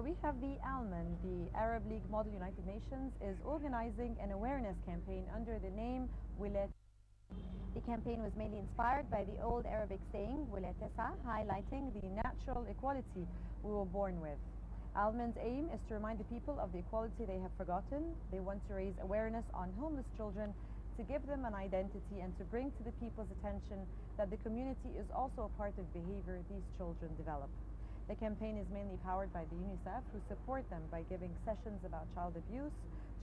we have the ALMAN, the Arab League Model United Nations, is organizing an awareness campaign under the name Wilat. The campaign was mainly inspired by the old Arabic saying, Wilat Tesa, highlighting the natural equality we were born with. ALMAN's aim is to remind the people of the equality they have forgotten. They want to raise awareness on homeless children, to give them an identity, and to bring to the people's attention that the community is also a part of behavior these children develop. The campaign is mainly powered by the UNICEF, who support them by giving sessions about child abuse,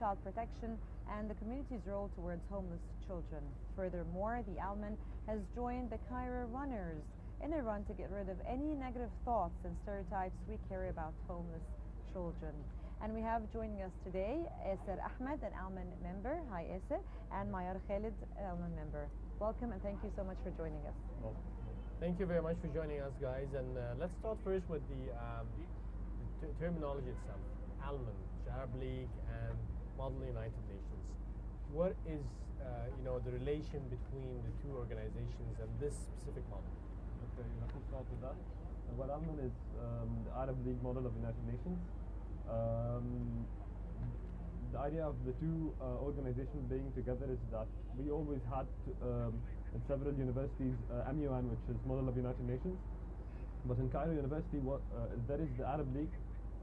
child protection, and the community's role towards homeless children. Furthermore, the ALMAN has joined the Cairo Runners in a run to get rid of any negative thoughts and stereotypes we carry about homeless children. And we have joining us today Aser Ahmed, an ALMAN member. Hi, Aser. And Mayar, Kaled, ALMAN member. Welcome and thank you so much for joining us. Well, thank you very much for joining us, guys. And let's start first with the terminology itself. ALMAN, Arab League, and Model United Nations. What is the relation between the two organizations and this specific model? Okay, let me start with that. Well, ALMAN is the Arab League model of the United Nations. The idea of the two organizations being together is that we always had in several universities MUN, which is Model of the United Nations, but in Cairo University there is the Arab League,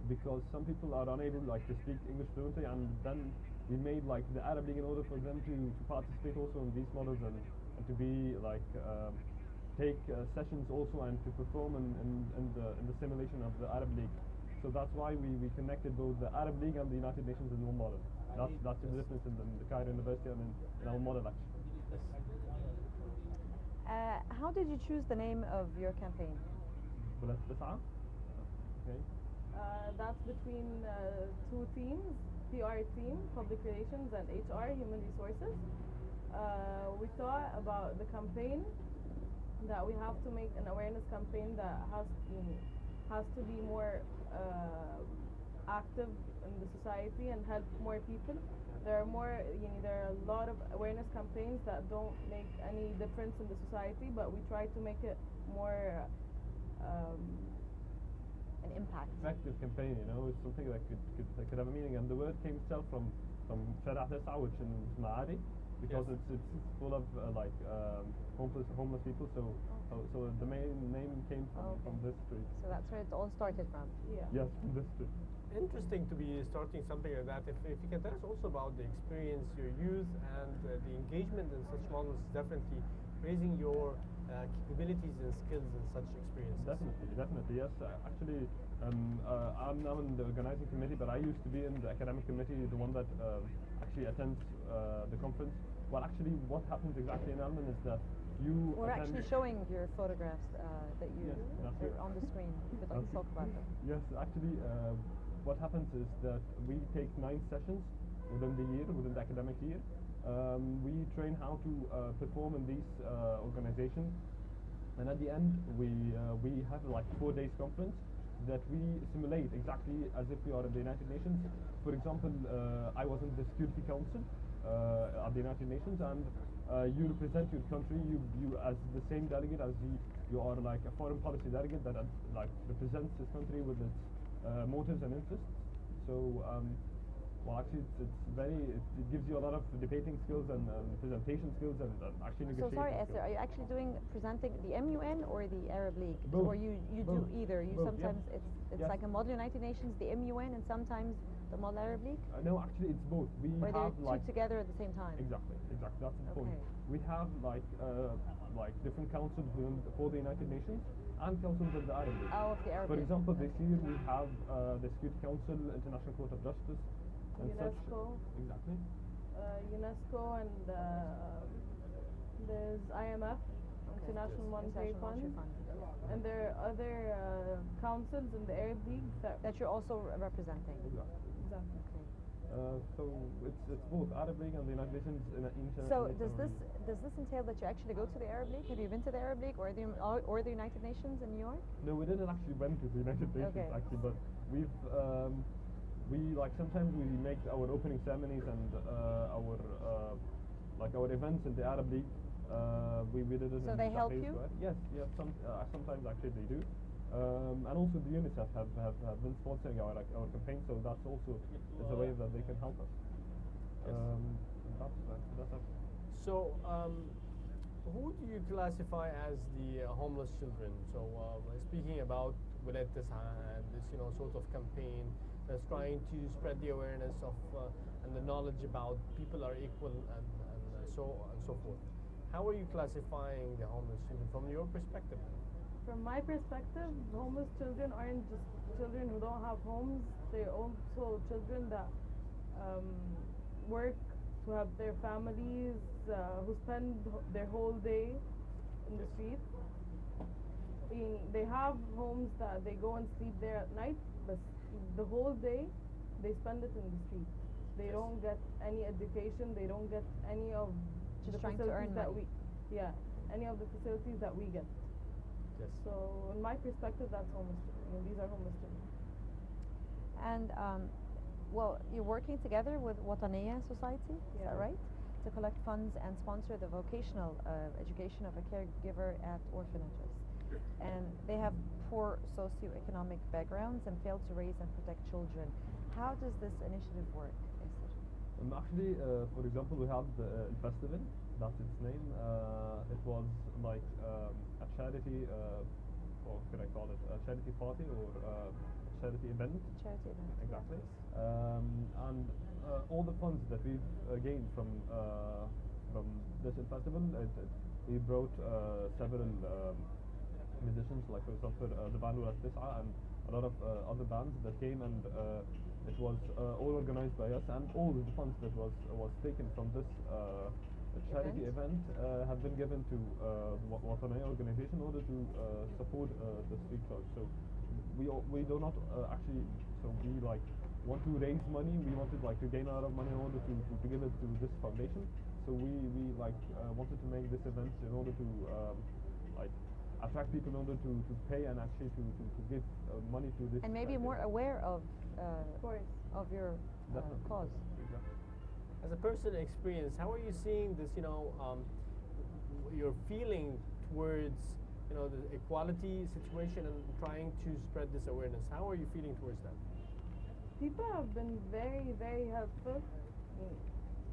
because some people are unable to speak English fluently, and then we made the Arab League in order for them to participate also in these models and to be take sessions also and to perform in the simulation of the Arab League. So that's why we connected both the Arab League and the United Nations in one model. That's the difference in the Cairo University and in our model actually. How did you choose the name of your campaign? Okay. That's between two teams, PR team, Public Relations, and HR, Human Resources. We thought about the campaign that we have to make an awareness campaign that has to be more active in the society and help more people. There are a lot of awareness campaigns that don't make any difference in the society, but we try to make it more an impact. Effective campaign, it's something that could have a meaning. And the word came itself from Shara Tesa, which in Maadi, because it's full of homeless people. So the main name came from this street. So that's where it all started from. Yeah. Yes, from this street. Interesting to be starting something like that. If you can tell us also about the experience, your youth, and the engagement in such models, definitely raising your capabilities and skills in such experiences. Definitely, yes. Actually, I'm now in the organizing committee, but I used to be in the academic committee, the one that actually attends the conference. Well, actually, what happens exactly in ALMAN is that we're actually showing your photographs that are on the screen. If you'd like to talk about them. Yes, actually, what happens is that we take 9 sessions within the academic year. We train how to perform in these organizations, and at the end we have 4 days conference that we simulate exactly as if we are in the United Nations. For example, I was in the Security Council at the United Nations, and you represent your country. You as the same delegate as you are a foreign policy delegate that represents this country with its motives and interests. So well, actually, it gives you a lot of debating skills and presentation skills and actually negotiation. So sorry, skills. Esther, are you actually presenting the MUN or the Arab League? Both. Or you Both. do either? You Both, sometimes yes. it's Yes. like a Model United Nations, the MUN, and sometimes the Model Arab League. No, actually, it's both. We or have they're two together at the same time. Exactly. That's the point. Okay. We have different councils for the United Nations and councils of the Arab League. Oh, of the Arab For League. example, this year we have the Security Council, International Court of Justice, and UNESCO. such. Exactly. UNESCO, and there's IMF, International Monetary Fund, and there are other councils in the Arab League that you're also representing. Exactly. Exactly. So it's both Arab League and the United Nations in So does this entail that you actually go to the Arab League? Have you been to the Arab League or the United Nations in New York? No, we didn't actually went to the United Nations actually, but we've sometimes we make our opening ceremonies and our events in the Arab League. We did it. So in they help Tahrir you? Square. Yes. Sometimes actually they do. And also the UNICEF have been sponsoring our campaign, so that's also is a way that they can help us. Yes. That's actually. So, who do you classify as the homeless children? So, speaking about Wilayat Tis'a and this, sort of campaign that's trying to spread the awareness of and the knowledge about people are equal and so forth. How are you classifying the homeless children from your perspective? From my perspective, homeless children aren't just children who don't have homes. They're also children that work to help their families, who spend their whole day in the street. They have homes that they go and sleep there at night, but the whole day they spend it in the street. They don't get any education. They don't get any of Just the trying to facilities earn that money. any of the facilities that we get. Yes. So, in my perspective, that's homeless children. These are homeless children. And well, you're working together with Wataniya Society, is Yeah. that right? To collect funds and sponsor the vocational education of a caregiver at orphanages. And they have poor socioeconomic backgrounds and fail to raise and protect children. How does this initiative work, Aser? Actually, for example, we have the festival. That's its name. It was like a charity, or could I call it a charity party or charity event? Charity event. Exactly. And all the funds that we've gained from this festival, we brought several musicians, like for example the band Wilayat Tis'a and a lot of other bands that came, and it was all organized by us, and all the funds that was taken from this charity event have been given to the Wataniya organization in order to support the street church. So we do not actually, so we like want to raise money. We wanted like to gain a lot of money in order to give it to this foundation. So we like wanted to make this event in order to like attract people in order to pay and actually to give money to this. And maybe more aware of course. of your Definitely. cause. Exactly. As a personal experience, how are you seeing this? Your feeling towards the equality situation and trying to spread this awareness. How are you feeling towards that? People have been very, very helpful.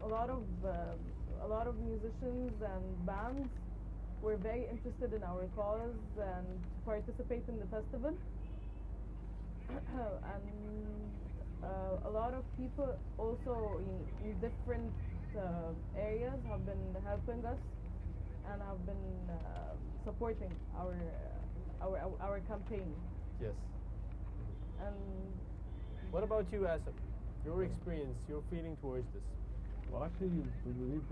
A lot of musicians and bands were very interested in our cause and participate in the festival. And a lot of people also in different areas have been helping us and have been supporting our campaign. Yes. And What about you, Asif? Your experience, your feeling towards this? Well, actually, we've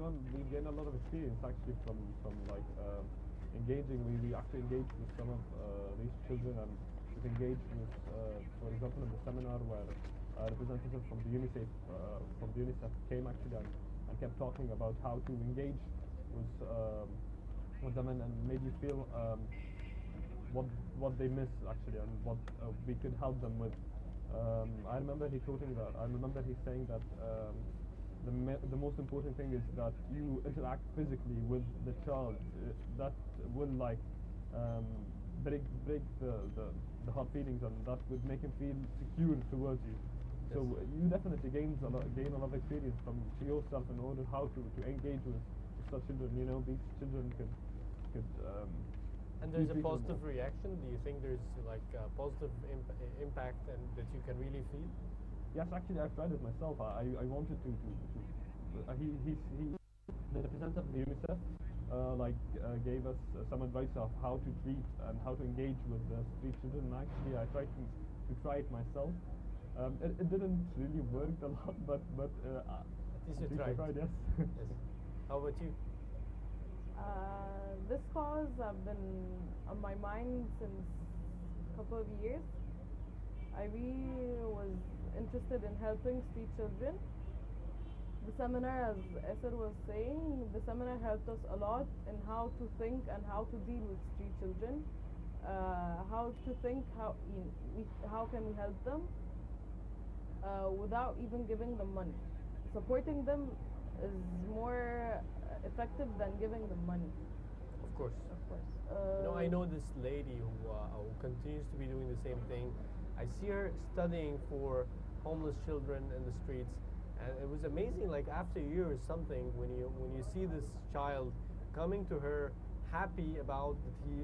gained a lot of experience actually from like engaging. We actually engaged with some of these children, and we've engaged with, for example, in the seminar where representatives from the UNICEF came actually and kept talking about how to engage with them and made you feel what they miss actually and what we could help them with. I remember he quoting that. I remember he saying that the most important thing is that you interact physically with the child. That will like break the hard feelings, and that would make him feel secure towards you. Yes. So you definitely gain a lot of experience from yourself in order how to engage with such children. These children could And there's a people positive more. reaction. Do you think there's like a positive impact and that you can really feel? Yes, actually, I've tried it myself. I wanted to he the representative of the UNICEF gave us some advice of how to treat and how to engage with the street children. And actually, I tried to try it myself. It didn't really work a lot, but At least you I tried. tried, yes. Yes. How about you? this cause have been on my mind since a couple of years. I really was interested in helping street children. The seminar, as Aser was saying, the seminar helped us a lot in how to think and how to deal with street children. How to think how can we help them without even giving them money. Supporting them is more effective than giving them money. Of course. Of course. I know this lady who continues to be doing the same thing. I see her studying for homeless children in the streets, and it was amazing. Like after a year or something, when you see this child coming to her, happy about that he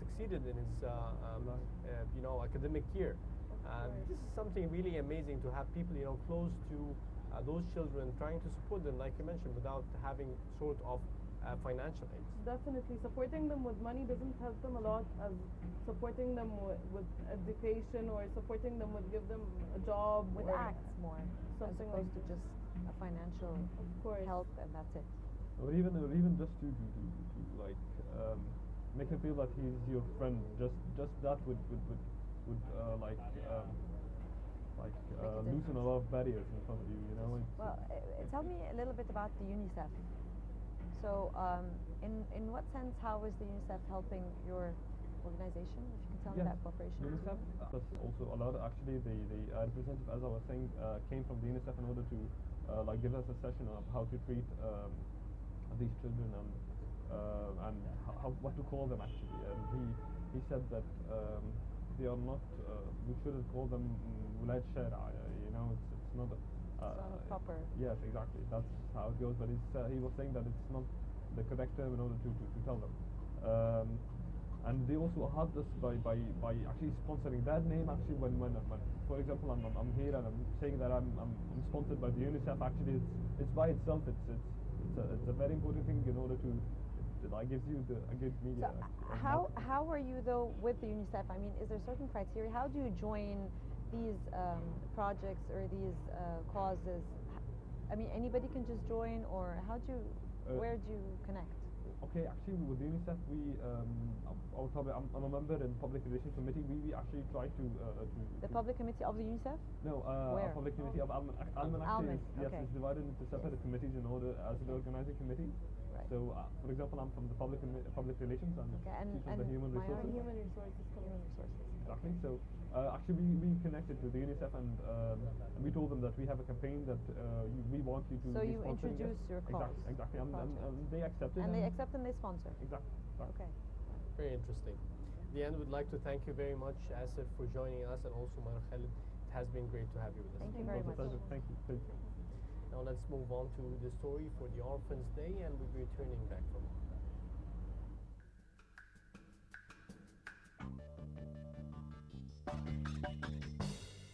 succeeded in his academic year. This is something really amazing to have people close to those children, trying to support them, like you mentioned, without having sort of financial aid. Definitely, supporting them with money doesn't help them a lot as supporting them with education, or supporting them with give them a job, With or acts more, as something opposed like to just a financial Of course. help and that's it. Or even just to like make him feel that he's your friend. Just that would like Make a loosen a lot of barriers in front of you. You know. Well, tell me a little bit about the UNICEF. So, in what sense, how is the UNICEF helping your organization? If you can tell me that cooperation. UNICEF does also a lot. Actually, the representative, as I was saying, came from the UNICEF in order to like give us a session of how to treat these children and how what to call them actually. And he said that they are not. We shouldn't call them ولاد شارع. You know, it's not. It's not a proper. Yes, exactly. That's how it goes. But he was saying that it's not the correct term in order to tell them. And they also helped us by actually sponsoring that name. Actually, when for example I'm here and I'm saying that I'm sponsored by the UNICEF. Actually, it's by itself. It's a very important thing in order to. That gives you a good media. So how are you though with the UNICEF? I mean, is there certain criteria? How do you join these projects or these causes? I mean, anybody can just join, or where do you connect? Okay, actually, with UNICEF, I'm a member in Public Relations Committee. We actually try to The Public Committee of the UNICEF? No, Where? Public Committee of Alman. Alman actually is, okay. is divided into separate committees in order as an organizing committee. Right. So, for example, I'm from the Public Relations and Okay, and she's from the Human Mayar? Resources. Human resources. Human resources. Exactly. So, actually, we connected to the UNICEF and we told them that we have a campaign that we want you to. So be you sponsoring introduce it. your cause. Exactly. And they accepted. And they accept and they sponsor. Exactly. Okay. Very interesting. At the end, we'd like to thank you very much, Aser, for joining us, and also Mayar Kaled. It has been great to have you with us. Thank you It very was a much. pleasure. Thank you. Thank you. Now let's move on to the story for the Orphans Day, and we'll be returning back from